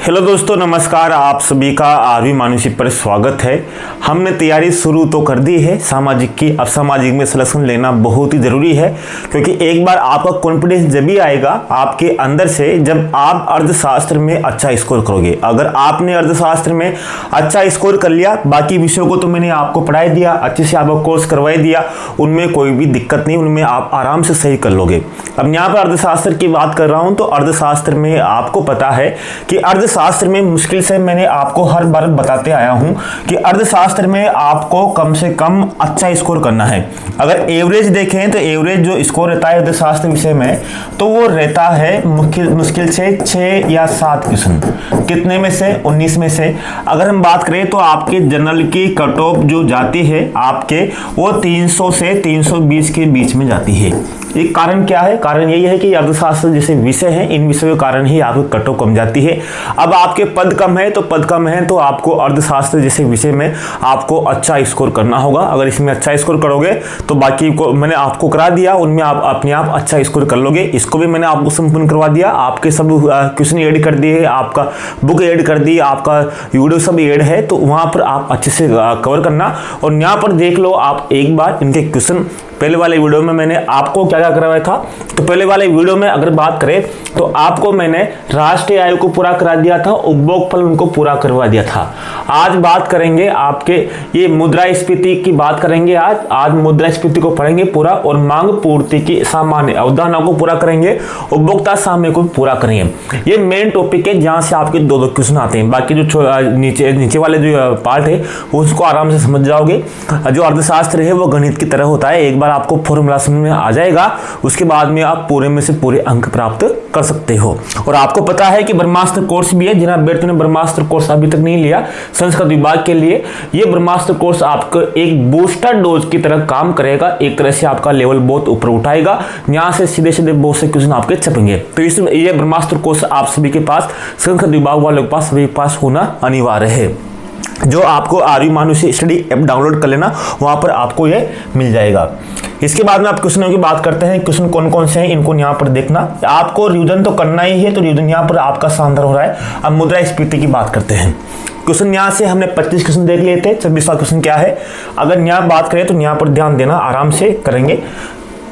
Hello दोस्तों, नमस्कार। आप सभी का आरवी मानुषिक पर स्वागत है। हमने तैयारी शुरू तो कर दी है सामाजिक की। अब सामाजिक में सिलेक्शन लेना बहुत ही ज़रूरी है, क्योंकि एक बार आपका कॉन्फिडेंस जब भी आएगा आपके अंदर से, जब आप अर्थशास्त्र में अच्छा स्कोर करोगे। अगर आपने अर्थशास्त्र में अच्छा स्कोर कर लिया, बाकी विषयों को तो मैंने आपको पढ़ाई दिया, अच्छे से आपको कोर्स करवाई दिया, उनमें कोई भी दिक्कत नहीं, उनमें आप आराम से सही कर लोगे। अब यहाँ पर अर्थशास्त्र की बात कर रहा हूँ, तो अर्थशास्त्र में आपको पता है कि अर्थशास्त्र में मुश्किल से मैंने आपको हर बार बताते आया हूं कि अर्थशास्त्र में आपको कम से कम अच्छा स्कोर करना है। अगर एवरेज देखें तो एवरेज जो स्कोर रहता है अर्थशास्त्र विषय में, तो वो रहता है मुश्किल से 6 या 7 क्वेश्चन। कितने में से? 19 में से। अगर हम बात करें तो आपके जनरल की कट ऑफ जो जाती है आपके, वो 300 से 320 के बीच में जाती है। एक कारण क्या है? कारण यही है कि अर्थशास्त्र जैसे विषय हैं, इन विषयों के कारण ही आपकी कट ऑफ कम जाती है। अब आपके पद कम है तो आपको अर्थशास्त्र जैसे विषय में आपको अच्छा स्कोर करना होगा। अगर इसमें अच्छा स्कोर करोगे तो बाकी को मैंने आपको करा दिया, उनमें आप अपने आप अच्छा स्कोर कर लोगे। इसको भी मैंने आपको संपूर्ण करवा दिया, आपके सब क्वेश्चन ऐड कर दिए, आपका बुक ऐड कर दी, आपका वीडियो सब ऐड है, तो वहाँ पर आप अच्छे से कवर करना। और यहाँ पर देख लो आप एक बार इनके क्वेश्चन। पहले वाले वीडियो में मैंने आपको क्या क्या करवाया था, तो पहले वाले वीडियो में अगर बात करें तो आपको मैंने राष्ट्रीय आय को पूरा करा दिया था, उपभोग फल उनको पूरा करवा दिया था। आज बात करेंगे आपके ये मुद्रास्फीति की बात करेंगे। आज मुद्रास्फीति को पढ़ेंगे पूरा, और मांग पूर्ति की सामान्य अवधारणा को पूरा करेंगे, उपभोक्ता सामय को पूरा करेंगे। ये मेन टॉपिक है जहां से आपके दो क्वेश्चन आते हैं। बाकी जो नीचे वाले जो पार्ट है उसको आराम से समझ जाओगे। जो अर्थशास्त्र है वो गणित की तरह होता है, एक बार आपको फॉर्मूला समझ में आ जाएगा, उसके बाद में आप पूरे में से पूरे अंक प्राप्त कर सकते हो। और आपको पता है कि ब्रह्मास्त्र कोर्स भी है। जिन अभ्यर्थियों ने ब्रह्मास्त्र कोर्स अभी तक नहीं लिया संस्कृत विभाग के लिए, ये ब्रह्मास्त्र कोर्स आपको एक बूस्टर डोज की तरह काम करेगा। एक तरह से आपका लेवल बहुत ऊपर उठाएगा, यहाँ से सीधे सीधे बहुत से क्वेश्चन आपके छपेंगे। तो इसमें ये ब्रह्मास्त्र कोर्स आप सभी के पास, संस्कृत विभाग वालों के पास, सभी के पास होना अनिवार्य है। जो आपको आरवी मानुषी स्टडी ऐप डाउनलोड कर लेना, वहां पर आपको ये मिल जाएगा। इसके बाद में आप क्वेश्चनों की बात करते हैं। क्वेश्चन कौन कौन से हैं इनको यहाँ पर देखना। आपको रिवीजन तो करना ही है, तो रिवीजन यहाँ पर आपका शानदार हो रहा है। अब मुद्रास्फीति की बात करते हैं। क्वेश्चन यहाँ से हमने 25 क्वेश्चन देख लिए थे। 26वां क्वेश्चन क्या है, अगर यहाँ बात करें तो यहाँ पर ध्यान देना, आराम से करेंगे।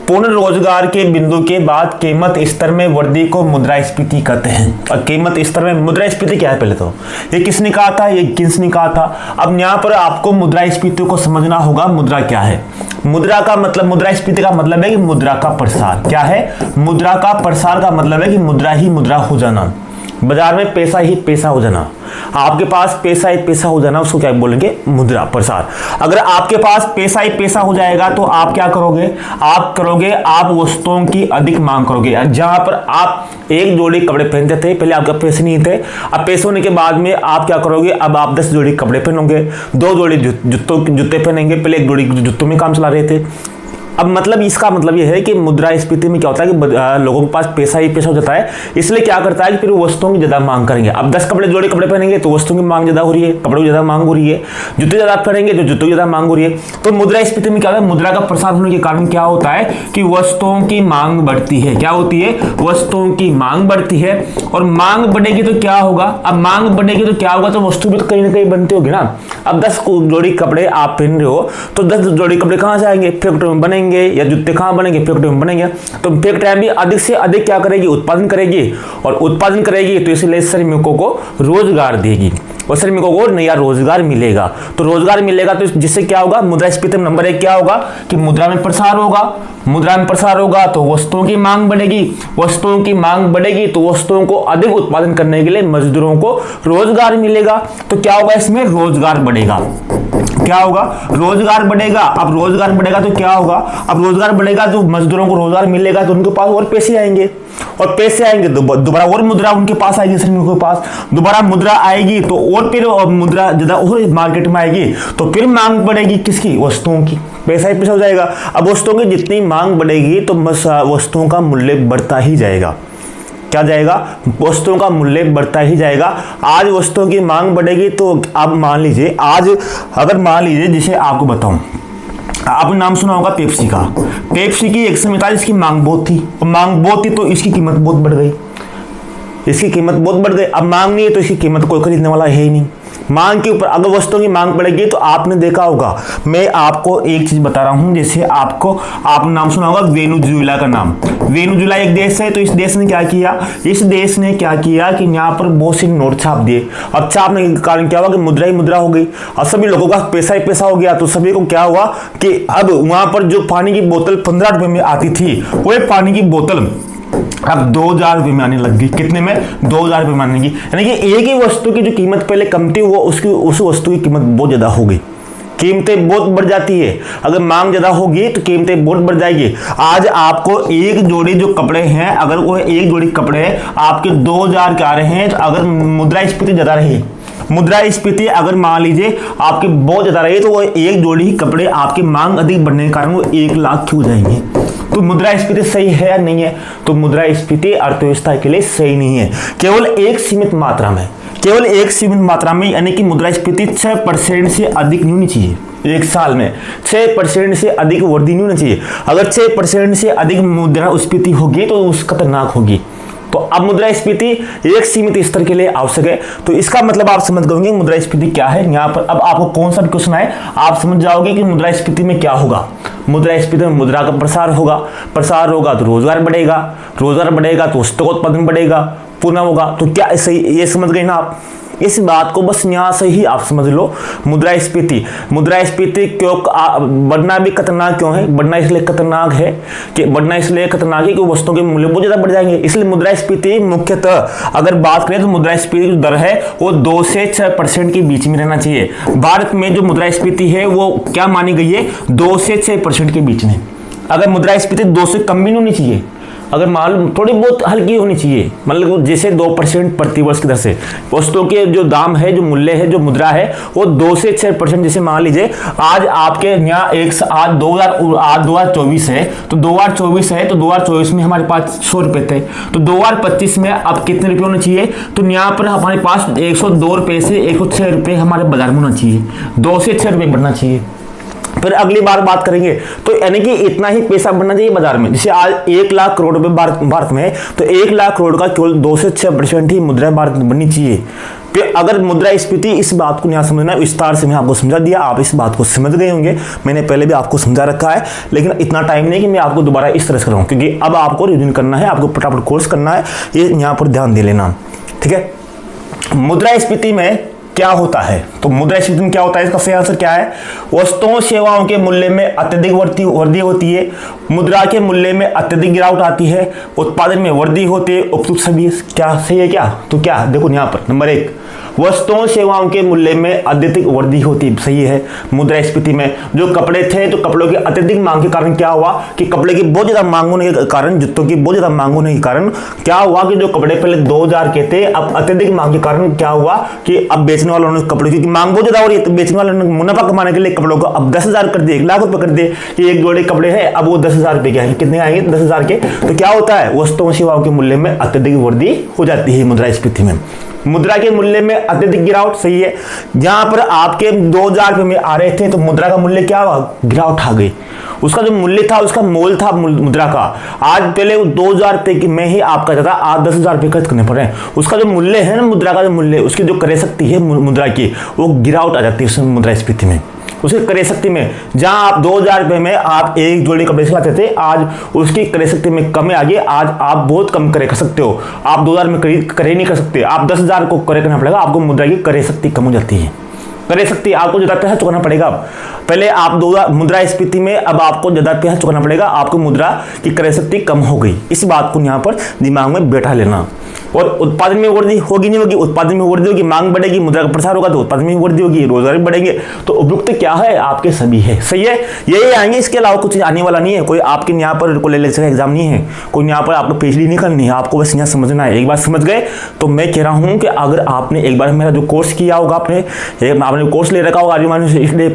पूर्ण रोजगार के बिंदु के बाद कीमत स्तर में वृद्धि को मुद्रास्फीति कहते हैं। और कीमत स्तर में मुद्रास्फीति क्या है, पहले तो ये किसने कहा था, ये किसने कहा था। अब यहाँ पर आपको मुद्रास्फीति को समझना होगा। मुद्रा क्या है? मुद्रा का मतलब, मुद्रास्फीति का मतलब है कि मुद्रा का प्रसार। क्या है? मुद्रा का प्रसार का मतलब है कि मुद्रा ही मुद्रा हो जाना, बाजार में पैसा ही पैसा हो जाना। आपके पास पैसा ही पैसा हो जाना, उसको क्या बोलेंगे? मुद्रा प्रसार। अगर आपके पास पैसा ही पैसा हो जाएगा तो आप क्या करोगे? आप वस्तुओं की अधिक मांग करोगे। जहां पर आप एक जोड़ी कपड़े पहनते थे, पहले आपके पैसे नहीं थे, अब पैसे होने के बाद में आप क्या करोगे? अब आप 10 जोड़ी कपड़े पहनोगे, 2 जोड़ी जूते पहनेंगे। पहले 1 जोड़ी जूतों में काम चला रहे थे। अब मतलब इसका मतलब यह है कि मुद्रास्फीति में क्या होता है कि लोगों के पास पैसा ही पैसा हो जाता है, इसलिए क्या करता है कि फिर वस्तुओं की ज्यादा मांग करेंगे। अब 10 जोड़ी कपड़े पहनेंगे तो वस्तुओं की मांग ज्यादा हो रही है, कपड़ों की ज्यादा मांग हो रही है। जूते ज्यादा पहनेंगे तो जूतों की ज्यादा मांग हो रही है। तो मुद्रास्फीति में क्या होता है? मुद्रा का प्रसार होने के कारण क्या होता है कि वस्तुओं की मांग बढ़ती है। क्या होती है? वस्तुओं की मांग बढ़ती है। और मांग बढ़ेगी तो क्या होगा? अब मांग बढ़ेगी तो क्या होगा? तो वस्तु भी तो कहीं ना कहीं बनती होगी ना। अब 10 जोड़ी कपड़े आप पहन रहे हो, तो 10 जोड़ी कपड़े कहाँ से आएंगे? फैक्ट्री में बनेंगे, या जूते कहां बनेंगे? फैक्ट्री में बनेंगे। तो फैक्ट्री भी अधिक से अधिक क्या करेगी? उत्पादन करेगी। और उत्पादन करेगी तो इसलिए श्रमिकों को रोजगार देगी, और श्रमिकों को नया रोजगार मिलेगा। तो रोजगार मिलेगा तो जिससे क्या होगा? मुद्रास्फीति में नंबर 1 क्या होगा कि मुद्रा में प्रसार होगा। मुद्रा में प्रसार होगा तो वस्तुओं की मांग बढ़ेगी। वस्तुओं की मांग बढ़ेगी तो वस्तुओं को अधिक उत्पादन करने के लिए मजदूरों को रोजगार मिलेगा। तो क्या होगा? इसमें रोजगार बढ़ेगा। क्या होगा? रोजगार बढ़ेगा। अब रोजगार बढ़ेगा तो क्या होगा? अब रोजगार बढ़ेगा तो मजदूरों को रोजगार मिलेगा, तो उनके पास और पैसे आएंगे, और पैसे आएंगे तो दोबारा और मुद्रा उनके पास आएगी, श्रमिकों के पास दोबारा मुद्रा आएगी, तो और फिर मुद्रा ज्यादा और मार्केट में आएगी, तो फिर मांग बढ़ेगी किसकी? वस्तुओं की। पैसा ही पैसा हो जाएगा। अब वस्तुओं की जितनी मांग बढ़ेगी तो वस्तुओं का मूल्य बढ़ता ही जाएगा। क्या जाएगा? वस्तुओं का मूल्य बढ़ता ही जाएगा। आज वस्तुओं की मांग बढ़ेगी तो आप मान लीजिए, आज अगर मान लीजिए, जिसे आपको बताऊं, आपने नाम सुना होगा पेप्सी का। पेप्सी की एक समय था इसकी मांग बहुत थी, तो इसकी कीमत बहुत बढ़ गई। इसकी कीमत बहुत बढ़ गई, अब मांग नहीं है तो इसकी कीमत कोई खरीदने वाला है ही नहीं। मांग के ऊपर अगर वस्तुओं की मांग बढ़ेगी तो आपने देखा होगा, मैं आपको एक चीज बता रहा हूं, जैसे आपने नाम सुना होगा वेनेजुएला का नाम। वेनेजुएला एक देश है, तो इस देश ने क्या किया, इस देश ने क्या किया कि यहाँ पर बहुत से नोट छाप दिए। अब छापने के कारण क्या हुआ कि मुद्रा ही मुद्रा हो गई, अब सभी लोगों का पैसा ही पैसा हो गया। तो सभी को क्या हुआ कि अब वहां पर जो पानी की बोतल 15 रुपए में आती थी, वो पानी की बोतल अब 2000 रुपये में आने लग गई। कितने में? 2000 रुपये में आने लगी। यानी कि एक ही वस्तु की जो कीमत पहले कम थी वो उस वस्तु की कीमत बहुत ज्यादा हो गई। कीमतें बहुत बढ़ जाती है, अगर मांग ज्यादा होगी तो कीमतें बहुत बढ़ जाएगी। आज आपको एक जोड़ी जो कपड़े हैं, अगर वो एक जोड़ी कपड़े आपके 2000 के आ रहे हैं, तो अगर मुद्रास्फीति ज्यादा रही, मुद्रास्फीति अगर मान लीजिए आपके बहुत ज्यादा रही, तो वो एक जोड़ी ही कपड़े आपकी मांग अधिक बढ़ने के कारण वो 1 लाख क्यों जाएंगे। तो मुद्रास्फीति सही है या नहीं है? तो मुद्रास्फीति अर्थव्यवस्था के लिए सही नहीं है। केवल एक सीमित मात्रा में, केवल एक सीमित मात्रा में, यानी कि मुद्रास्फीति 6% से अधिक नहीं होनी चाहिए। एक साल में 6% से अधिक वृद्धि नहीं होनी चाहिए। अगर 6% से अधिक मुद्रास्फीति होगी तो उस खतरनाक होगी। तो अब मुद्रास्फीति एक सीमित स्तर के लिए आवश्यक है। तो इसका मतलब आप समझ गए मुद्रास्फीति क्या है। यहाँ पर अब आपको कौन सा भी क्वेश्चन आए आप समझ जाओगे कि मुद्रास्फीति में क्या होगा। मुद्रास्फीति में मुद्रा का प्रसार होगा, प्रसार होगा तो रोजगार बढ़ेगा, रोजगार बढ़ेगा तो वस्तु का उत्पादन बढ़ेगा, पुनः होगा। तो क्या सही ये समझ गए ना आप? इस बात को बस यहाँ से ही आप समझ लो। मुद्रास्फीति, मुद्रास्फीति क्यों बढ़ना भी खतरनाक क्यों है? बढ़ना इसलिए खतरनाक है कि वस्तुओं के मूल्य बहुत ज्यादा बढ़ जाएंगे। इसलिए मुद्रास्फीति मुख्यतः अगर बात करें तो मुद्रास्फीति की दर है वो 2 से 6% के बीच में रहना चाहिए। भारत में जो मुद्रास्फीति है वो क्या मानी गई है? 2 से 6% के बीच में। अगर मुद्रास्फीति 2 से कम भी नहीं होनी चाहिए, अगर मालूम थोड़ी बहुत हल्की होनी चाहिए, मतलब जैसे 2% प्रतिवर्ष की दर से वस्तुओं के जो दाम है, जो मूल्य है, जो मुद्रा है वो 2 से 6%। जैसे मान लीजिए आज आपके यहाँ आज 2024 है, तो 2024 में हमारे पास 100 रुपए थे, तो 2025 में अब कितने रुपए होने चाहिए? तो यहाँ पर हमारे पास 102 रुपए से 106 रुपए हमारे बाजार में होना चाहिए, 2 से 6 रुपए बढ़ना चाहिए। फिर अगली बार बात करेंगे तो यानी कि इतना ही पैसा बढ़ना चाहिए बाजार में। जैसे आज 1 लाख करोड़ रुपए भारत में है, तो 1 लाख करोड़ का केवल 2 से 6% ही मुद्रा भारत में बननी चाहिए। फिर अगर मुद्रास्फीति, इस बात को यहाँ समझना, विस्तार से मैं आपको समझा दिया, आप इस बात को समझ गए होंगे। मैंने पहले भी आपको समझा रखा है, लेकिन इतना टाइम नहीं कि मैं आपको दोबारा इस तरह से कराऊं, क्योंकि अब आपको रिवीजन करना है, आपको फटाफट कोर्स करना है, ये यहाँ पर ध्यान दे लेना, ठीक है। मुद्रास्फीति में क्या होता है? तो मुद्रास्फीति में क्या होता है, इसका सही आंसर क्या है? वस्तुओं सेवाओं के मूल्य में अत्यधिक वृद्धि होती है, मुद्रा के मूल्य में अत्यधिक गिरावट आती है, उत्पादन में वृद्धि होती है। उपयुक्त सभी क्या सही है क्या? तो क्या देखो यहाँ पर नंबर 1, वस्तुओं सेवाओं के मूल्य में अत्यधिक वृद्धि होती सही है। मुद्रास्फीति में जो कपड़े थे, तो कपड़ों की अत्यधिक मांग के कारण क्या हुआ कि कपड़े की बहुत ज्यादा मांग होने के कारण, जूतों की बहुत ज्यादा मांग होने के कारण क्या हुआ कि जो कपड़े पहले 2000 के थे, अब अत्यधिक मांग के कारण क्या हुआ कि अब बेचने वालों ने कपड़ों की मांग बहुत ज्यादा हो रही है, तो बेचने वालों ने मुनाफा कमाने के लिए कपड़ों को अब 10,000 कर दिए, 1 लाख रुपए कर दिए कि एक जोड़े कपड़े हैं, अब वो 10,000 रुपए के आएंगे। कितने आएंगे? 10,000 के। तो क्या होता है? वस्तुओं सेवाओं के मूल्य में अत्यधिक वृद्धि हो जाती है मुद्रास्फीति में। मुद्रा के मूल्य में अत्यधिक गिरावट सही है। जहां पर आपके 2000 रुपए में आ रहे थे, तो मुद्रा का मूल्य क्या हुआ? गिरावट आ गई। उसका जो मूल्य था, उसका मोल था मुद्रा का, आज पहले 2000 रुपए में ही आपका जाता, आज 10,000 रुपए खर्च करने पड़ रहे हैं। उसका जो मूल्य है ना, मुद्रा का जो मूल्य, उसकी जो क्रय शक्ति है मुद्रा की, वो गिरावट आ जाती है उस मुद्रास्फीति में। उसकी क्रय शक्ति में, जहां आप 2000 रुपए में आप एक जोड़ी कपड़े सिलाते थे, आज उसकी क्रय शक्ति में कमी आ गई। आज आप बहुत कम क्रय कर सकते हो, आप 2000 में क्रय नहीं कर सकते, आप 10,000 को क्रय करना पड़ेगा। आपको मुद्रा की क्रय शक्ति कम हो जाती है। क्रय शक्ति आपको ज्यादा पैसा चुकाना पड़ेगा। पहले आप 2000 मुद्रास्फीति में, अब आपको ज्यादा पैसा चुकाना पड़ेगा, आपको मुद्रा की क्रय शक्ति कम हो गई। इस बात को यहाँ पर दिमाग में बैठा लेना। और उत्पादन में वृद्धि होगी नहीं होगी? उत्पादन में वृद्धि होगी, मांग बढ़ेगी, मुद्रा का प्रसार होगा तो उत्पादन में वृद्धि होगी, रोजगार बढ़ेंगे। तो उपयुक्त क्या है? आपके सभी है, सही है, यही आएंगे, इसके अलावा कुछ आने वाला नहीं है। कोई आपके यहाँ पर कोई लेक्चर एग्जाम नहीं है, कोई यहाँ पर आपको पीएचडी नहीं करनी है, आपको बस यहाँ समझना है। एक बार समझ गए तो मैं कह रहा हूँ कि अगर आपने एक बार मेरा जो कोर्स किया होगा, आपने कोर्स ले रखा होगा इसलिए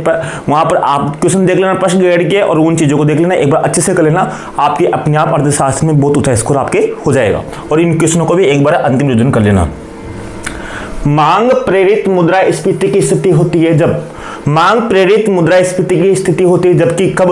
वहाँ पर आप क्वेश्चन देख लेना, प्रश्न ग्रेड के, और उन चीज़ों को देख लेना, एक बार अच्छे से कर लेना, आपके अपने आप अर्थशास्त्र में बहुत ऊंचा स्कोर आपके हो जाएगा। और इन क्वेश्चनों को भी एक बार अंतिम रिवीजन कर लेना। मांग प्रेरित मुद्रास्फीति की स्थिति होती है जब मांग प्रेरित मुद्रास्फीति की स्थिति होती है, जबकि कब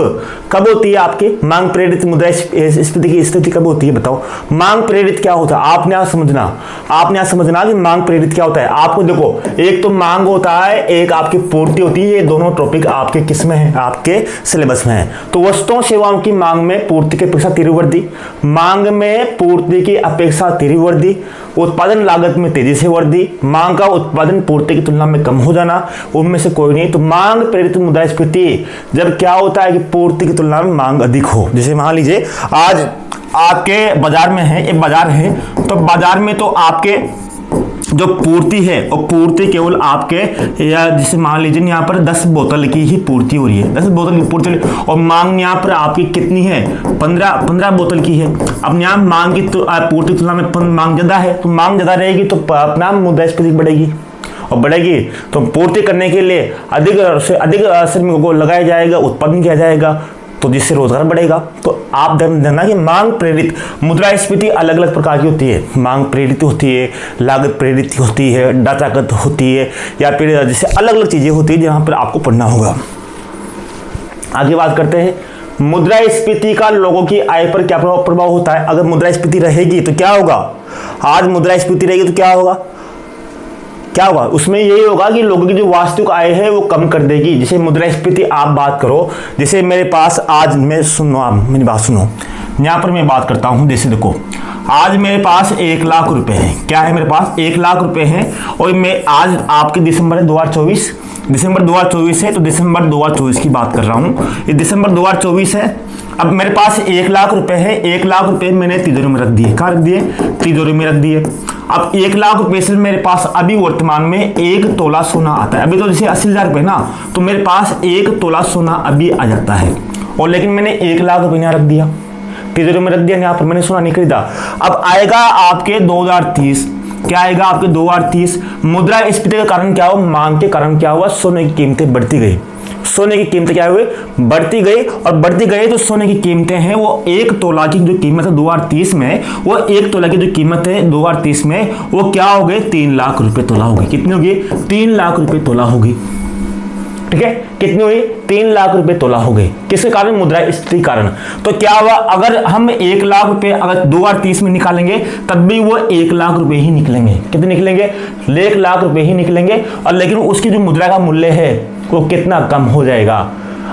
कब होती है आपकी मांग प्रेरित मुद्रास्फीति की स्थिति कब होती है बताओ। मांग प्रेरित क्या होता है आपने यहाँ समझना कि मांग प्रेरित क्या होता है। आपको देखो, एक तो मांग होता है, एक आपकी पूर्ति होती है। ये दोनों टॉपिक आपके किस में है, आपके सिलेबस में है। तो वस्तुओं सेवाओं की मांग में पूर्ति की अपेक्षा तीव्र वृद्धि, मांग में पूर्ति की अपेक्षा तीव्र वृद्धि, उत्पादन लागत में तेजी से वृद्धि, मांग का उत्पादन पूर्ति की तुलना में कम हो जाना, उनमें से कोई नहीं। तो मांग प्रेरित मुद्रास्फीति जब क्या होता है कि पूर्ति की तुलना में मांग अधिक हो। जैसे मान लीजिए आज आपके बाजार में है, एक बाजार है, तो बाजार में तो आपके जो पूर्ति है और पूर्ति केवल आपके, या जैसे मान लीजिए यहाँ पर 10 बोतल की ही पूर्ति हो रही है, 10 बोतल की पूर्ति, और मांग यहाँ पर आपकी कितनी है, 15 बोतल की है। अब यहाँ मांग की पूर्ति तुलना में मांग ज्यादा है, तो मांग ज्यादा रहेगी तो अपना मुद्रास्फीति बढ़ेगी, और बढ़ेगी तो पूर्ति करने के लिए अधिक से अधिक श्रमिकों को लगाया जाएगा, उत्पादन किया जाएगा, तो जिससे रोजगार बढ़ेगा। तो आप ध्यान देना कि मांग प्रेरित मुद्रास्फीति अलग अलग प्रकार की होती है। मांग प्रेरित होती है, लागत प्रेरित होती है, ढांचागत होती है, या फिर जैसे अलग अलग चीजें होती है जहां पर आपको पढ़ना होगा। आगे बात करते हैं, मुद्रास्फीति का लोगों की आय पर क्या प्रभाव होता है। अगर मुद्रास्फीति रहेगी तो क्या होगा, आज मुद्रास्फीति रहेगी तो क्या होगा, उसमें यही होगा कि लोगों की जो वास्तविक आय है वो कम कर देगी। जैसे मुद्रास्फीति आप बात करो, जैसे मेरे पास आज मैं सुनो, आप मेरी बात सुनो, यहाँ पर मैं बात करता हूँ। जैसे देखो, आज मेरे पास 1 लाख रुपए है, क्या है मेरे पास 1 लाख रुपए है, और मैं आज आपके दिसंबर 2024 है, तो दिसंबर 2024 की बात कर रहा हूँ, ये दिसंबर 2024 है। अब मेरे पास 1 लाख रुपए है, 1 लाख रुपए मैंने तिजोरी में रख दिए। कहाँ रख दिए, तिजोरी में रख दिए। अब 1 लाख रुपए से मेरे पास अभी वर्तमान में 1 तोला सोना आता है। अभी तो जैसे 80,000 रुपए ना, तो मेरे पास 1 तोला सोना अभी आ जाता है, और लेकिन मैंने 1 लाख रुपए यहाँ रख दिया, तिजोरी में रख दिया, यहाँ पर मैंने सोना नहीं खरीदा। अब आएगा आपके 2030, क्या आएगा आपके 2030, मुद्रास्फीति के कारण क्या हुआ, मांग के कारण क्या हुआ, सोने की कीमतें बढ़ती गई। सोने की कीमतें क्या हुई, बढ़ती गई, और बढ़ती गई तो सोने की कीमतें हैं वो 1 तोला की जो कीमत है 2030 में, वो 1 तोला की जो कीमत है 2030 में वो क्या हो गई, 3 लाख रुपए तोला होगी। कितनी होगी, 3 लाख रुपए तोला होगी। ठीक है, कितनी हुई, 3 लाख रुपए तोला हो गए। किसके कारण, मुद्रास्फीति कारण। तो क्या हुआ, अगर हम 1 लाख रुपए अगर 2030 में निकालेंगे तब भी वो 1 लाख रुपए ही निकलेंगे। कितने निकलेंगे, 1 लाख रुपए ही निकलेंगे, और लेकिन उसकी जो मुद्रा का मूल्य है वो कितना कम हो जाएगा।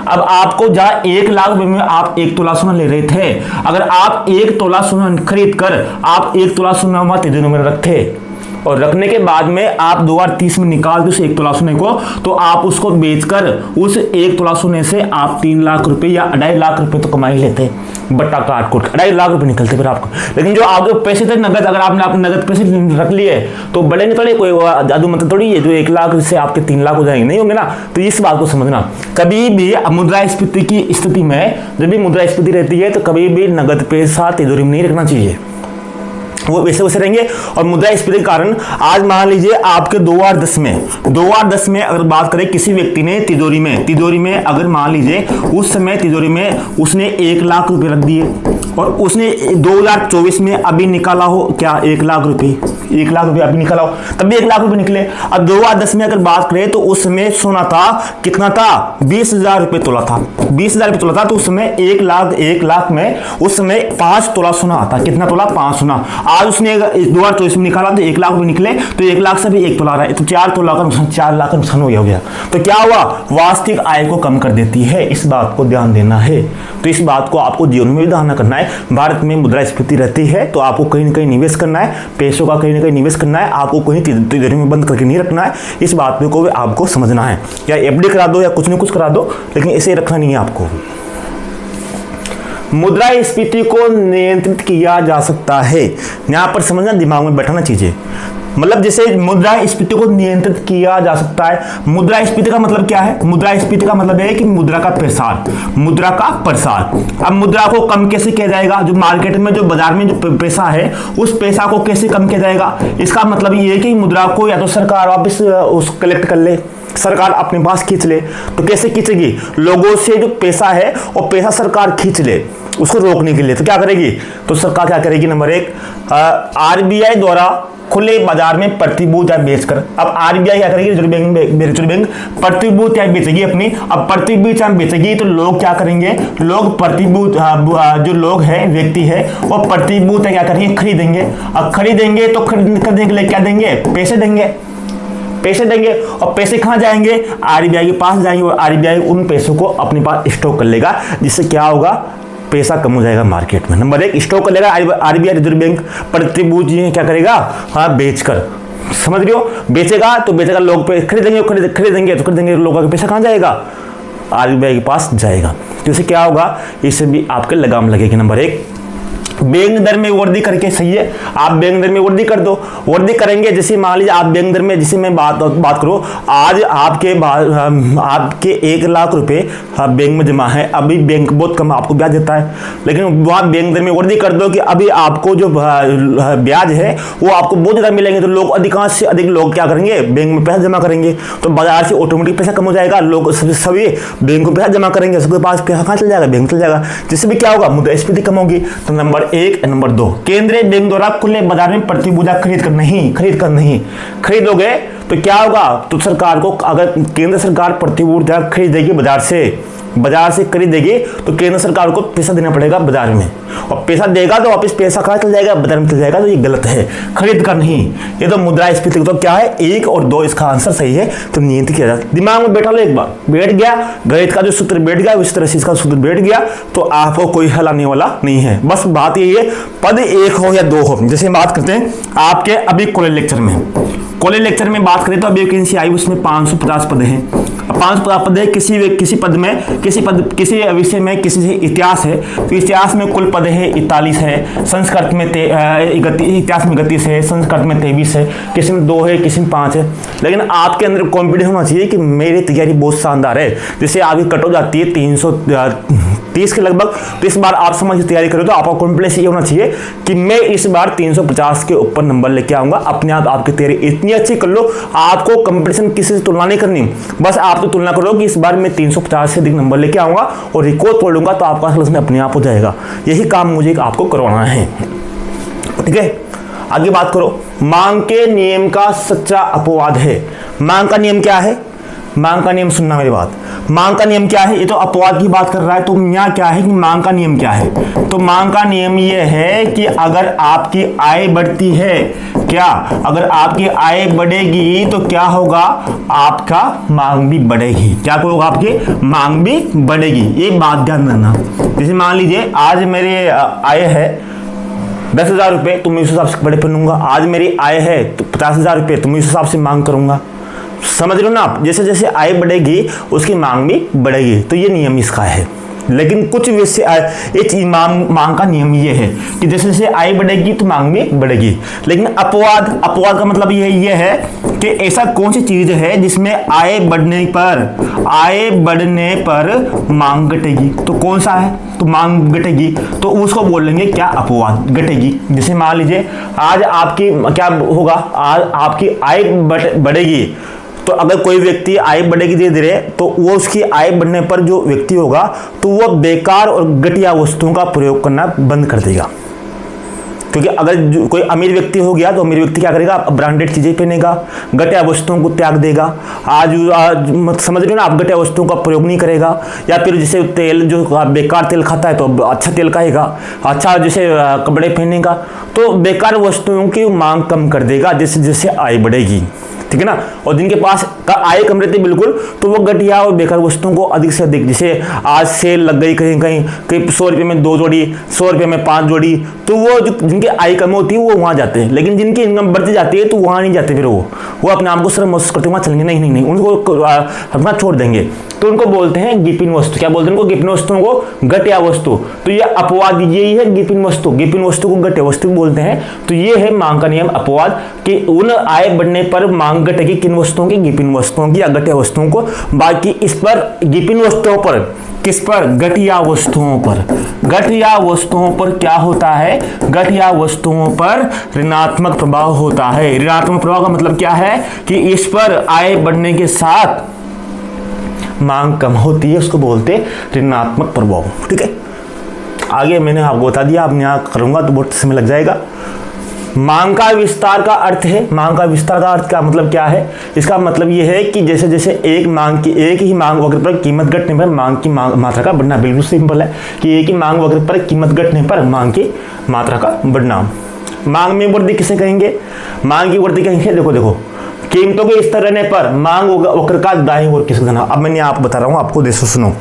अब आपको जहां 1 लाख रुपए में आप 1 तोला सोना ले रहे थे, अगर आप 1 तोला सोना खरीद कर आप 1 तोला सोना वहां तिजोरी में रखे, और रखने के बाद में आप 2030 में निकाल के उस 1 तोला सोने को, तो आप उसको बेचकर उस 1 तोला सोने से आप 3 लाख रुपए या 2.5 लाख रुपए तो कमा ही लेते, बट्टा काट कूट 2.5 लाख रुपए निकलते फिर आपको। लेकिन जो आपके पैसे थे नगद, अगर आपने अपने नगद पैसे रख लिए तो बढ़ेंगे थोड़े, कोई जादू मंत्र थोड़ी है जो 1 लाख से आपके 3 लाख हो जाएंगे, नहीं होंगे ना। तो इस बात को समझना, कभी भी मुद्रास्फीति की स्थिति में जब भी मुद्रास्फीति रहती है तो कभी भी नगद पैसा तिजोरी में नहीं रखना चाहिए, वो वैसे वैसे रहेंगे। और मुद्रास्फीति के कारण आज मान लीजिए आपके 2010 में अगर बात करें, किसी व्यक्ति ने तिजोरी में अगर मान लीजिए उस समय तिजोरी में उसने 1 लाख रुपए रख दिए, और उसने 2024 में अभी निकाला हो क्या, 1 लाख रुपए अभी निकाला हो, तब भी 1 लाख रुपए निकले। अब 2010 में अगर बात करें तो उस समय सोना था, कितना था, 20,000 रुपए तोला था, 20,000 रुपए तोला था। तो उस समय 1 लाख में उस समय 5 तोला सोना आता, कितना तोला, 5 सोना। आज उसने 2024 में निकाला तो 1 लाख रुपए निकले, तो 1 लाख से भी 1 तोला रहा है, तो 4 तोला का नुकसान, 4 लाख का नुकसान हो गया। तो क्या हुआ, वास्तविक आय को कम कर देती है, इस बात को ध्यान देना है। तो इस बात को आपको जीवन में भी ध्यान करना है। भारत में मुद्रास्फीति रहती है तो आपको कहीं ना कहीं निवेश करना है, पैसों का कहीं ना कहीं निवेश करना है, आपको कहीं तिजोरी में बंद करके नहीं रखना है। इस बात को भी आपको समझना है, या एफडी करा दो या कुछ न कुछ करा दो, लेकिन ऐसे रखना नहीं है आपको। मुद्रास्फीति को नियंत्रित किया जा सकता है, यहां पर समझना, दिमाग में बैठाना चीजें। मतलब जैसे मुद्रास्फीति को नियंत्रित किया जा सकता है। मुद्रास्फीति का मतलब क्या है, मुद्रास्फीति का मतलब है कि मुद्रा का प्रसार। अब मुद्रा को कम कैसे किया जाएगा, जो मार्केट में जो बाजार में जो पैसा है उस पैसा को कैसे कम किया जाएगा। इसका मतलब ये है कि मुद्रा को या तो सरकार वापस उस कलेक्ट कर ले, सरकार अपने पास खींच ले। तो कैसे खींचेगी? लोगों से जो पैसा है वो पैसा सरकार खींच ले उसको रोकने के लिए। तो क्या करेगी? तो सरकार क्या करेगी? नंबर एक, आरबीआई द्वारा खुले बाजार में प्रतिभूतियां बेचकर। अब आरबीआई क्या करेगी? रिजर्व बैंक प्रतिभूतियां बेचेगी अपनी। अब प्रतिभूतियां बेचेगी तो लोग क्या करेंगे? लोग जो लोग हैं, व्यक्ति है, वो प्रतिभूतियां क्या करेंगे? खरीदेंगे। अब खरीदेंगे तो खरीदने के लिए क्या देंगे? पैसे देंगे। और पैसे कहाँ जाएंगे? आरबीआई के पास जाएंगे और आरबीआई उन पैसों को अपने पास स्टॉक कर लेगा, जिससे क्या होगा? पैसा कम हो जाएगा मार्केट में। नंबर एक, स्टॉक कर लेगा आरबीआई रिजर्व बैंक, प्रतिभूतियां क्या करेगा? हाँ, बेचकर। समझ रहे हो? बेचेगा तो बेचेगा, लोग पे खरीदेंगे लोगों का पैसा कहाँ जाएगा? आरबीआई के पास जाएगा। तो इससे क्या होगा? इससे भी आपके लगाम लगेगी। नंबर एक, बैंक दर में वृद्धि करके। सही है, आप बैंक दर में वृद्धि कर दो। वृद्धि करेंगे, जैसे मान लीजिए आप बैंक दर में, जैसे मैं बात करूं, आज आपके 1 लाख रुपए बैंक में जमा है। अभी बैंक बहुत कम आपको ब्याज देता है, लेकिन वहां बैंक दर में वृद्धि कर दो कि अभी आपको जो ब्याज है वो आपको बहुत ज़्यादा मिलेंगे। तो लोग, अधिकांश से अधिक लोग क्या करेंगे? बैंक में पैसा जमा करेंगे। तो बाजार से ऑटोमेटिक पैसा कम हो जाएगा, लोग सभी बैंक में पैसा जमा करेंगे, सबके पास पैसा कहाँ चल जाएगा? बैंक चल जाएगा, जिससे भी क्या होगा? मुद्रास्फीति कम होगी। तो नंबर एक। नंबर दो, केंद्रीय बैंक द्वारा खुले बाजार में प्रतिभूतियां खरीद कर नहीं खरीदोगे तो क्या होगा? तो सरकार को, अगर केंद्र सरकार प्रतिभूतियां खरीदेगी बाजार से खरीदेगी तो केंद्र सरकार को पैसा देना पड़ेगा बाजार में, और पैसा देगा तो वापस पैसा कहाँ चल जाएगा? बाजार में चल जाएगा। तो ये गलत है, खरीद कर नहीं। ये तो मुद्रास्फीति। तो क्या है? 1 और 2 इसका आंसर सही है। तो नियंत्रित किया जाता है। दिमाग में बैठा लो, एक बार बैठ गया, गणित का जो सूत्र बैठ गया, उस तरह से इसका सूत्र बैठ गया, तो आपको कोई हिलाने वाला नहीं है। बस बात यही है, पद 1 हो या 2 हो। जैसे बात करते हैं आपके अभी कॉलेज लेक्चर में बात करें तो अभी वैकेंसी आई, उसमें 550 पद हैं। 550 पद है। किसी विषय में, किसी से इतिहास है तो इतिहास में कुल पद है 41 है। संस्कृत में इतिहास में 31 है, संस्कृत में 23 है, किसी में 2 है, किसी में 5 है। लेकिन आपके अंदर कॉन्फिडेंस होना चाहिए कि मेरी तैयारी बहुत शानदार है। जैसे आपकी कट हो जाती है 330 के लगभग, तो इस बार आप समझ की तैयारी करो तो आपका कॉन्फिडेंस ये होना चाहिए कि मैं इस बार 350 के ऊपर नंबर लेके आऊंगा। अपने आप आपकी तैयारी इतनी अच्छी कर लो, आपको कंपटीशन किसी से तुलना नहीं करनी, बस आप तो तुलना करो कि इस बार मैं 350 से अधिक नंबर लेके आऊंगा और रिकॉर्ड तोड़ लूंगा, तो आपका सिलेक्शन अपने आप हो जाएगा। यही काम मुझे आपको करवाना है। ठीक है, आगे बात करो। मांग के नियम का सच्चा अपवाद है। मांग का नियम क्या है? मांग का नियम सुनना मेरी बात। मांग का नियम क्या है? ये तो अपवाद की बात कर रहा है, तो यहाँ क्या है कि मांग का नियम क्या है? तो मांग का नियम ये है कि अगर आपकी आय बढ़ती है, क्या अगर आपकी आय बढ़ेगी तो क्या होगा? आपका मांग भी बढ़ेगी। क्या होगा? आपकी मांग भी बढ़ेगी। ये बात ध्यान रखना। जैसे मान लीजिए आज मेरी आय है 10,000 रुपये, तो मैं उस हिसाब से बड़े पहनूंगा। आज मेरी आय है तो 50,000 रुपये, तो मैं उस हिसाब से मांग करूंगा। समझ रहे हो ना आप? जैसे जैसे आय बढ़ेगी उसकी मांग भी बढ़ेगी। तो ये नियम इसका है। लेकिन कुछ वैसे मांग का नियम ये है कि जैसे जैसे आय बढ़ेगी तो मांग भी बढ़ेगी। लेकिन अपवाद का मतलब ये है कि ऐसा कौन सी चीज है जिसमें आय बढ़ने पर मांग घटेगी। तो कौन सा है? तो मांग घटेगी, तो उसको बोल लेंगे क्या? अपवाद, घटेगी। जैसे मान लीजिए आज आपकी क्या होगा? आज आपकी आय बढ़ेगी, तो अगर कोई व्यक्ति आय बढ़ेगी धीरे धीरे, तो वो उसकी आय बढ़ने पर जो व्यक्ति होगा तो वो बेकार और घटिया वस्तुओं का प्रयोग करना बंद कर देगा। क्योंकि अगर कोई अमीर व्यक्ति हो गया तो अमीर व्यक्ति क्या करेगा? ब्रांडेड चीजें पहनेगा, घटिया वस्तुओं को त्याग देगा। आज समझ रहे हो ना आप? घटिया वस्तुओं का प्रयोग नहीं करेगा। या फिर जैसे तेल, जो बेकार तेल खाता है तो अच्छा तेल खाएगा, अच्छा जैसे कपड़े पहनेगा, तो बेकार वस्तुओं की मांग कम कर देगा जैसे जैसे आय बढ़ेगी। ठीक है ना? और जिनके पास आय कम रहती है बिल्कुल, तो वो घटिया और बेकार वस्तुओं को अधिक से अधिक, जैसे आज सेल लग गई कहीं 100 रुपये में 2 जोड़ी, 100 रुपये में 5 जोड़ी, तो वो जिनकी आय कम होती है वो वहाँ जाते हैं। लेकिन जिनकी इनकम बढ़ती जाती है तो वहाँ नहीं जाते, फिर वो अपने आप को सिर्फ महसूस करते वहाँ चलेंगे, नहीं उनको अपना छोड़ देंगे। तो उनको बोलते हैं गिपिन वस्तु। क्या बोलते हैं उनको? गिपिन वस्तुओं को घटिया वस्तु। तो ये अपवाद यही है, गिपिन वस्तु को घटिया वस्तु बोलते हैं। तो ये है मांग का नियम, अपवाद, कि उन आय बढ़ने पर मांग घटेगी किन वस्तुओं की? गिपिन वस्तुओं की या घटिया वस्तुओं को। बाकी इस पर गिपिन वस्तुओं पर किस पर? घटिया वस्तुओं पर। घटिया वस्तुओं पर क्या होता है? घटिया वस्तुओं पर ऋणात्मक प्रभाव होता है। ऋणात्मक प्रभाव का मतलब क्या है कि इस पर आय बढ़ने के साथ मांग कम होती है, उसको बोलते हैं ऋणात्मक प्रभाव। ठीक है, आगे मैंने आपको बता दिया, अब यहाँ करूंगा तो बहुत समय लग जाएगा। मांग का विस्तार का अर्थ है, मांग का विस्तार का अर्थ का मतलब क्या है? इसका मतलब ये है कि जैसे जैसे एक ही मांग वक्र पर कीमत घटने पर मांग की मात्रा का बढ़ना। बिल्कुल सिंपल है कि एक ही मांग वक्र पर कीमत घटने पर मांग की मात्रा का बढ़ना। मांग में वृद्धि किसे कहेंगे? मांग की वृद्धि कहेंगे, देखो देखो, कीमतों के स्तर रहने पर मांग वक्र का दाईं ओर किसको देना। अब मैं यहाँ आपको बता रहा हूँ, आपको देखो सुनो,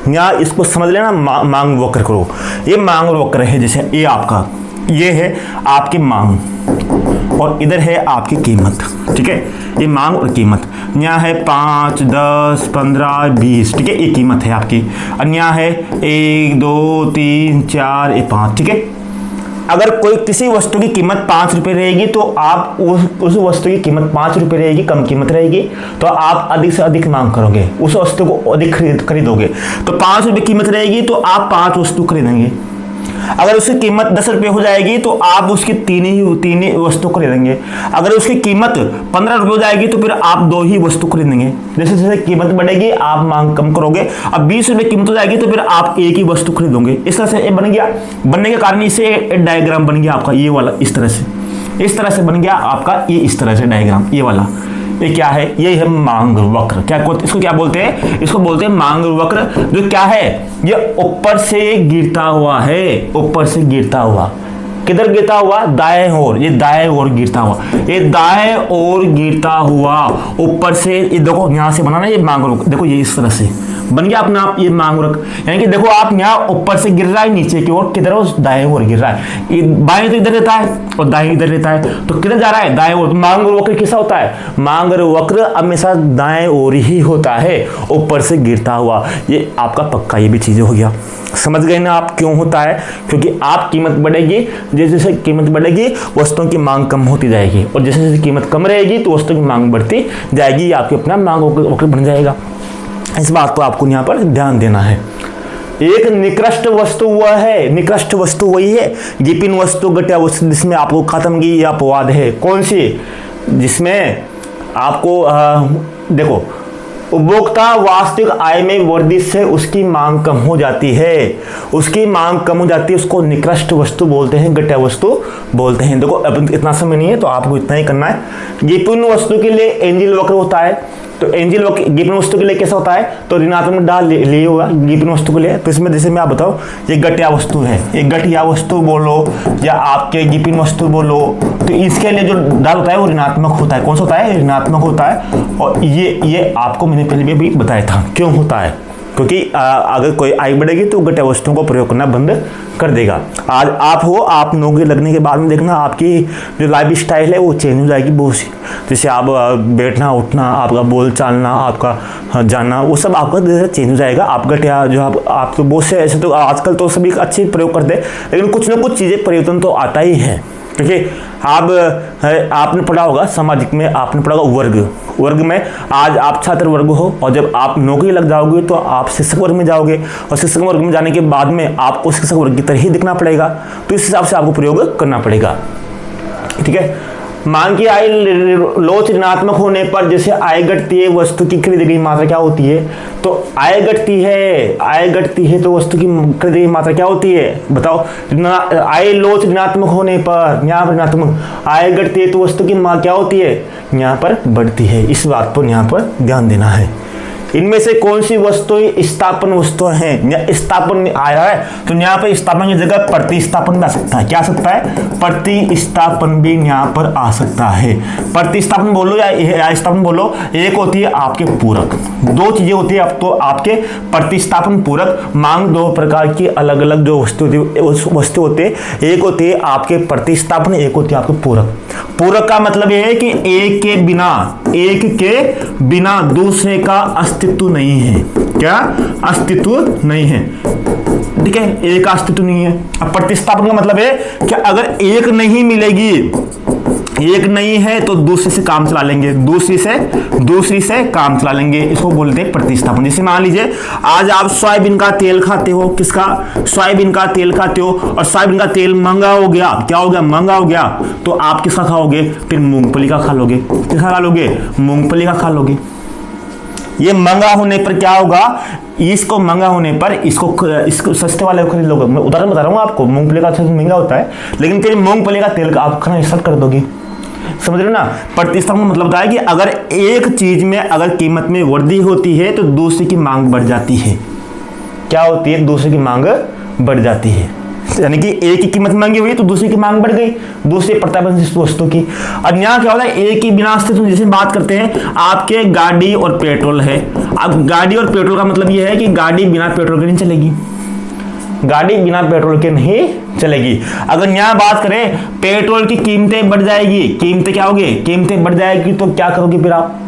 यहाँ इसको समझ लेना, मांग वक्र करो। ये मांग वक्र है, जैसे ये आपका, ये है आपकी मांग और इधर है आपकी कीमत। ठीक है, ये मांग और कीमत। यहाँ है 5, 10, 15, 20। ठीक है, ये कीमत है आपकी। और यहाँ है 1, 2, 3, 4, ये 5। ठीक है, अगर कोई किसी वस्तु की कीमत 5 रुपये रहेगी तो आप उस वस्तु की कीमत 5 रुपये रहेगी, कम कीमत रहेगी, तो आप अधिक से अधिक मांग करोगे, उस वस्तु को अधिक खरीदोगे। तो 5 रुपये कीमत रहेगी तो आप 5 वस्तु खरीदेंगे। अगर उसकी कीमत 10 रुपये हो जाएगी तो आप उसकी तीन ही वस्तु खरीदेंगे। अगर उसकी कीमत 15 रुपये हो जाएगी तो फिर आप 2 ही वस्तु खरीदेंगे। जैसे जैसे कीमत बढ़ेगी आप मांग कम करोगे। अब 20 रुपये कीमत हो जाएगी तो फिर आप एक ही वस्तु खरीदोगे। इस तरह से ये बन गया। बनने के कारण इसे एक डायग्राम बन गया आपका, ये वाला इस तरह से बन गया आपका, ये इस तरह से डायग्राम, ये वाला। ये क्या है? ये है मांग वक्र। क्या इसको क्या बोलते हैं? इसको बोलते हैं मांग वक्र। जो क्या है? ये ऊपर से गिरता हुआ है, ऊपर से गिरता हुआ। किधर गिरता हुआ? दाएं ओर। ये दाएं ओर गिरता हुआ, ये दाएं ओर गिरता हुआ ऊपर से। ये देखो यहाँ से बना ना, ये मांग वक्र। देखो ये इस तरह से बन गया अपना आप, ये मांग वक्र। यानी कि देखो आप यहाँ ऊपर से गिर रहा है नीचे की ओर, किधर? उस दाएं ओर गिर रहा है। ये बाएं तो इधर रहता है और दाएं इधर रहता है, तो किधर जा रहा है? दाएं ओर। मांग वक्र कैसा होता है? मांग वक्र हमेशा दाएं ओर ही होता है, ऊपर से गिरता हुआ। ये आपका पक्का ये भी चीजें हो गया। समझ गए ना आप क्यों होता है? क्योंकि आप कीमत बढ़ेगी, जैसे जैसे कीमत बढ़ेगी वस्तुओं की मांग कम होती जाएगी, और जैसे जैसे कीमत कम रहेगी तो वस्तुओं की मांग बढ़ती जाएगी, आपके अपना मांग वक्र बन जाएगा। इस बात को आपको यहाँ पर ध्यान देना है। एक निकृष्ट वस्तु वह है, निकृष्ट वस्तु वही है, विपिन वस्तु, घटिया वस्तु, जिसमें आपको खत्म की या अपवाद है। कौन सी? जिसमें आपको देखो, उपभोक्ता वास्तविक आय में वृद्धि से उसकी मांग कम हो जाती है, उसकी मांग कम हो जाती है, उसको निकृष्ट वस्तु बोलते हैं, घटिया वस्तु बोलते हैं। देखो अब इतना समय नहीं है तो आपको इतना ही करना है। विपिन वस्तु के लिए एंजिल वक्र होता है, तो एंजिल वक्र विपिन वस्तु के लिए कैसा होता है? तो ऋणात्मक डाल लिए होगा विपिन वस्तु के लिए। तो इसमें जैसे मैं आप बताऊं, ये घटिया वस्तु है, ये घटिया वस्तु बोलो या आपके विपिन वस्तु बोलो, तो इसके लिए जो डाल होता है वो ऋणात्मक होता है। कौन सा होता है? ऋणात्मक होता है। और ये आपको मैंने पहले भी बताया था क्यों होता है, क्योंकि अगर कोई आय बढ़ेगी तो घटिया वस्तुओं को प्रयोग करना बंद कर देगा। आज आप हो, आप नौकरी लगने के बाद में देखना आपकी जो लाइफ स्टाइल है वो चेंज हो जाएगी बहुत सी। जैसे आप बैठना उठना, आपका बोल चालना, आपका जाना, वो सब आपका धीरे धीरे चेंज हो जाएगा। आप घटिया जो आप तो बहुत से ऐसे तो आजकल तो सभी अच्छे प्रयोग करते हैं, लेकिन कुछ ना कुछ चीज़ें परिवर्तन तो आता ही है। क्योंकि आपने पढ़ा होगा सामाजिक में, आपने पढ़ा होगा वर्ग में। आज आप छात्र वर्ग हो और जब आप नौकरी लग जाओगे तो आप शिक्षक वर्ग में जाओगे, और शिक्षक वर्ग में जाने के बाद में आपको शिक्षक वर्ग की तरह ही दिखना पड़ेगा, तो इस हिसाब से आपको प्रयोग करना पड़ेगा। ठीक है, मांग की आय लोच ऋणात्मक होने पर जैसे आय घटती है, वस्तु की खरीदी गई मात्रा क्या होती है? तो आय घटती है तो वस्तु की खरीदी गई मात्रा क्या होती है? बताओ। आय लोच ऋणात्मक होने पर, यहाँ पर ऋणात्मक, आय घटती है तो वस्तु की मांग क्या होती है? यहाँ पर बढ़ती है। इस बात पर यहाँ पर ध्यान देना है। इनमें से कौन सी वस्तुएं स्थापन वस्तुएं हैं? स्थापन आया है तो यहाँ पर स्थापन की जगह प्रतिस्थापन भी आ सकता है। क्या आ सकता है? प्रतिस्थापन भी यहाँ पर आ सकता है। प्रतिस्थापन बोलो या स्थापन बोलो, एक होती है आपके पूरक। दो चीजें होती है अब तो आपके प्रतिस्थापन पूरक। मांग दो प्रकार की अलग अलग जो वस्तु होते हैं, एक होती है आपके प्रतिस्थापन, एक होती है आपके पूरक। पूरक का मतलब यह है कि एक के बिना दूसरे का अस्तित्व नहीं है। क्या? अस्तित्व नहीं है। ठीक है, एक अस्तित्व नहीं है। अब प्रतिस्थापन का मतलब है कि अगर एक नहीं मिलेगी एक नहीं है तो दूसरी से काम चला लेंगे, दूसरी से काम चला लेंगे, इसको बोलते हैं प्रतिस्थापन। जैसे मान लीजिए आज आप सोयाबीन का तेल खाते हो, किसका? सोयाबीन का तेल खाते हो, और सोयाबीन का तेल महंगा हो गया, क्या हो गया? महंगा हो गया, तो आप किसका खाओगे? फिर मूंगफली का खा लोगे। किसका खा लोगे? मूंगफली का खा लोगे। ये महंगा होने पर क्या होगा? इसको महंगा होने पर इसको सस्ते वाले को खरीद लोगे। मैं उदाहरण बता रहा हूँ आपको, मूंगफली का तेल महंगा होता है, लेकिन फिर मूंगफली का तेल का आप खाना स्टार्ट कर दोगे। समझ रहे हो ना? प्रतिस्थापन का मतलब होता है कि अगर एक चीज में अगर कीमत में वृद्धि होती है तो दूसरी की मांग बढ़ जाती है। क्या होती है? दूसरी की मांग बढ़ जाती है, यानी कि एक की कीमत महंगी हुई तो दूसरी की मांग बढ़ गई, दूसरे प्रतिस्थापन वस्तु की। और यहाँ क्या होता है? एक ही बिना अस्तित्व, जैसे बात करते हैं आपके गाड़ी और पेट्रोल है। अब गाड़ी और पेट्रोल का मतलब यह है कि गाड़ी बिना पेट्रोल के नहीं चलेगी, गाड़ी बिना पेट्रोल के नहीं चलेगी। अगर यहाँ बात करें पेट्रोल की कीमतें बढ़ जाएगी, कीमतें क्या होगी? कीमतें बढ़ जाएगी तो क्या करोगे फिर आप?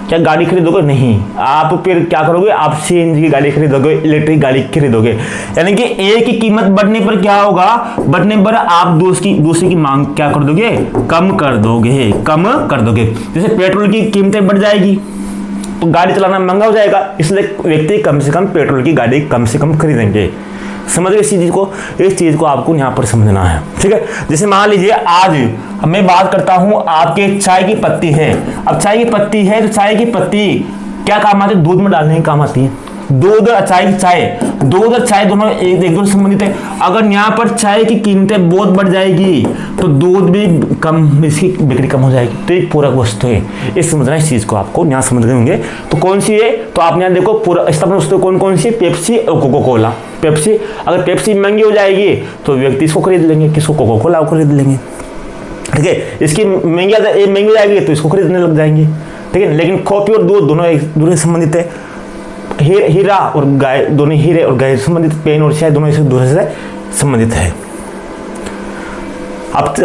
क्या गाड़ी खरीदोगे? नहीं, आप फिर क्या करोगे? आप सीएनजी की गाड़ी खरीदोगे, इलेक्ट्रिक गाड़ी खरीदोगे। यानी कि एक की कीमत बढ़ने पर क्या होगा? बढ़ने पर आप दूसरी की मांग क्या कर दोगे? कम कर दोगे। जैसे पेट्रोल की कीमतें बढ़ जाएगी तो गाड़ी चलाना महंगा हो जाएगा, इसलिए व्यक्ति कम से कम पेट्रोल की गाड़ी कम से कम खरीदेंगे। समझ रहे इस चीज को आपको यहाँ पर समझना है, ठीक है। जैसे मान लीजिए आज मैं बात करता हूँ, आपके चाय की पत्ती है। अब चाय की पत्ती है तो चाय की पत्ती क्या काम आती है? दूध में डालने की काम आती है। दूध और चाय दोनों एक दूसरे संबंधित है। अगर यहाँ पर चाय की कीमतें बहुत बढ़ जाएगी तो दूध भी कम, इसकी बिक्री कम हो जाएगी। तो एक पूरक वस्तु है, इस समझना, इस चीज को आपको यहाँ समझ गए होंगे। तो कौन सी है? तो आप यहाँ देखो पूरा स्थापना वस्तु कौन सी? पेप्सी और कोको कोला। पेप्सी, अगर पेप्सी महंगी हो जाएगी तो व्यक्ति इसको खरीद लेंगे, किसको? कोको कोला को खरीद लेंगे, ठीक है। इसकी महंगी हो जाएगी तो इसको खरीदने लग जाएंगे, ठीक है। लेकिन कॉफी और दूध दोनों एक दूसरे संबंधित है। हीरा और गाय, दोनों हीरे और गाय संबंधित, पेन और शायद दोनों एक दूसरे से संबंधित है। अब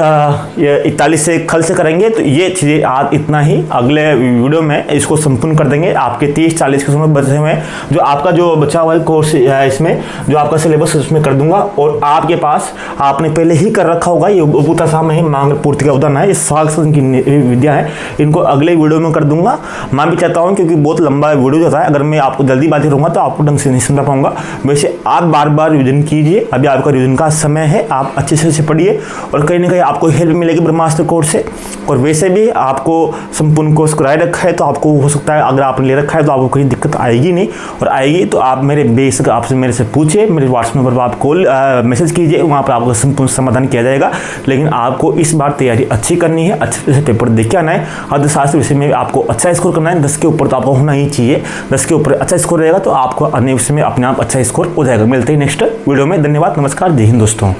ये 41 से खल से करेंगे तो ये चीज़ें आज इतना ही। अगले वीडियो में इसको संपूर्ण कर देंगे। आपके 30-40 के समय बचे हुए जो आपका जो बचा हुआ कोर्स है, इसमें जो आपका सिलेबस उसमें कर दूंगा। और आपके पास आपने पहले ही कर रखा होगा, ये उपभोक्ता में ही मांग पूर्ति का उदाहरण है, ये साल की विद्या है, इनको अगले वीडियो में कर दूंगा। मैं भी चाहता हूँ क्योंकि बहुत लंबा वीडियो जाता है, अगर मैं आपको जल्दीबाजी रहूँगा तो आपको ढंग से नहीं समझा पाऊंगा। वैसे आप बार बार रिविजन कीजिए, अभी आपका रिविजन का समय है, आप अच्छे से पढ़िए और कहीं ना कहीं आपको हेल्प मिलेगी ब्रह्मास्त्र कोर्स से। और वैसे भी आपको संपूर्ण कोर्स कराए रखा है तो आपको हो सकता है, अगर आपने ले रखा है तो आपको कोई दिक्कत आएगी नहीं, और आएगी तो आप मेरे बेशक आपसे मेरे से पूछिए, मेरे व्हाट्सएप नंबर पर आप कॉल मैसेज कीजिए, वहाँ पर आपको संपूर्ण समाधान किया जाएगा। लेकिन आपको इस बार तैयारी अच्छी करनी है, अच्छे से पेपर देख के आना है। अर्थशास्त्र विषय में आपको अच्छा स्कोर करना है, 10 के ऊपर तो आपको होना ही चाहिए। 10 के ऊपर अच्छा स्कोर रहेगा तो आपको अन्य विषय में अपने आप अच्छा स्कोर हो जाएगा। मिलते हैं नेक्स्ट वीडियो में। धन्यवाद, नमस्कार, जय हिंद दोस्तों।